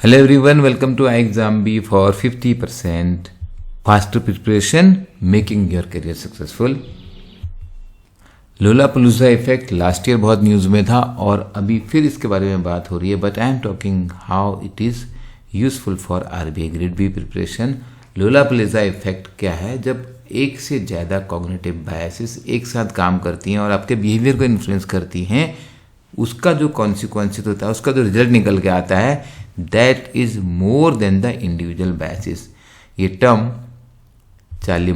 Hello everyone, welcome to iExamB for 50% faster preparation, making your career successful. Lollapalooza effect last year बहुत news में था और अभी फिर इसके बारे में बात हो रही है, but I am talking how it is useful for RBI grade B preparation. Lollapalooza effect क्या है? जब एक से ज़्यादा कॉग्निटिव बायसेस एक साथ काम करती हैं और आपके बिहेवियर को इन्फ्लुएंस करती हैं, उसका जो कॉन्सिक्वेंसेस होता है, उसका जो रिजल्ट निकल के आता है, that is more than the individual biases. ये टर्म चार्ली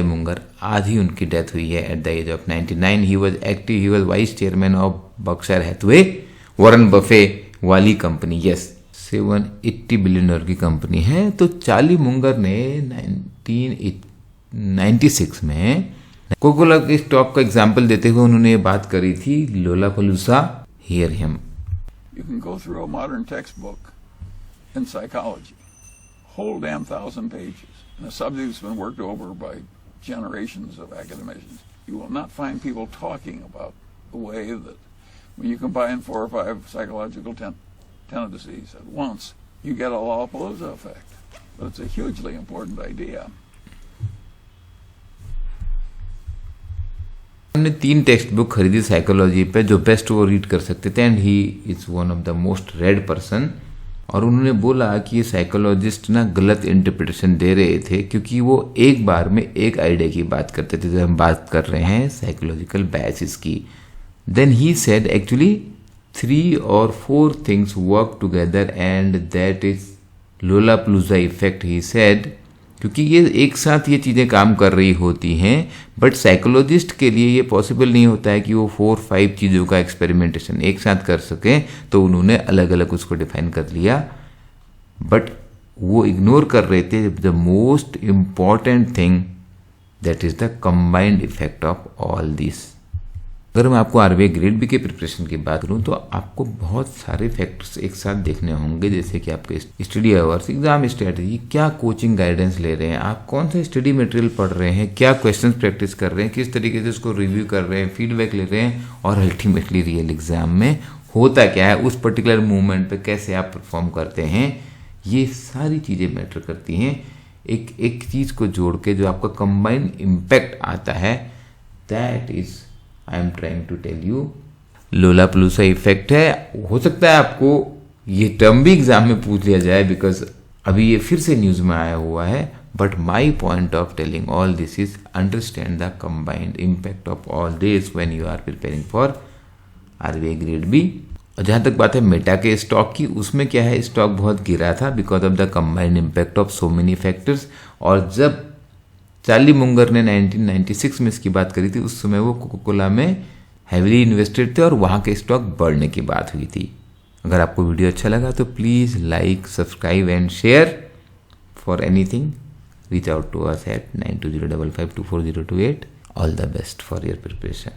मुंगर आज ही उनकी डेथ हुई है at the age of 99. He was vice chairman of Berkshire Hathaway, Warren Buffett वाली कंपनी. यस, 780 बिलियन की कंपनी है. तो चार्ली मुंगर ने 1996 में कोकोला के स्टॉक का एग्जाम्पल देते हुए उन्होंने ये बात करी थी. Lollapalooza, hear him. You can go through a modern textbook in psychology, whole damn 1,000 pages, and a subject that's been worked over by generations of academicians. You will not find people talking about the way that when you combine 4 or 5 psychological tendencies at once, you get a Lollapalooza effect. But it's a hugely important idea. हमने 3 text book खरीदी psychology पे, जो best वो read कर सकते थे, and he is one of the most red person. और उन्होंने बोला कि ये साइकोलॉजिस्ट ना गलत इंटरप्रिटेशन दे रहे थे, क्योंकि वो एक बार में एक आइडिया की बात करते थे. जब हम बात कर रहे हैं साइकोलॉजिकल बायसेस की, then he said actually 3 or 4 things work together and that is lollapalooza effect. He said क्योंकि ये एक साथ ये चीज़ें काम कर रही होती हैं, बट साइकोलॉजिस्ट के लिए ये पॉसिबल नहीं होता है कि वो 4-5 चीज़ों का एक्सपेरिमेंटेशन एक साथ कर सकें. तो उन्होंने अलग अलग उसको डिफाइन कर लिया, बट वो इग्नोर कर रहे थे the most important thing, that is the combined effect of all this. अगर मैं आपको आरबीआई ग्रेड बी के प्रिपरेशन की बात करूं तो आपको बहुत सारे फैक्टर्स एक साथ देखने होंगे, जैसे कि आपके स्टडी आवर्स, एग्जाम स्ट्रेटजी, क्या कोचिंग गाइडेंस ले रहे हैं आप, कौन सा स्टडी मटेरियल पढ़ रहे हैं, क्या क्वेश्चंस प्रैक्टिस कर रहे हैं, किस तरीके से उसको रिव्यू कर रहे हैं, फीडबैक ले रहे हैं, और अल्टीमेटली रियल एग्जाम में होता क्या है, उस पर्टिकुलर मूवमेंट पर कैसे आप परफॉर्म करते हैं. ये सारी चीज़ें मैटर करती हैं. एक चीज़ को जोड़ के जो आपका कंबाइंड इम्पैक्ट आता है, that is I am trying to tell you. Lollapalooza effect है. हो सकता है आपको ये टर्म भी एग्जाम में पूछ लिया जाए, बिकॉज अभी ये फिर से न्यूज में आया हुआ है. But my point of telling all this is understand the combined impact of all this when you are preparing for RBI grade B. और जहाँ तक बात है मेटा के स्टॉक की, उसमें क्या है, स्टॉक बहुत गिरा था because of the combined impact of so many factors. और जब चार्ली मुंगर ने 1996 में इसकी बात करी थी, उस समय वो कोकोला में हैवीली इन्वेस्टेड थे और वहाँ के स्टॉक बढ़ने की बात हुई थी. अगर आपको वीडियो अच्छा लगा तो please like, subscribe and share. For anything reach out to us at 9205524028. All the best for your preparation.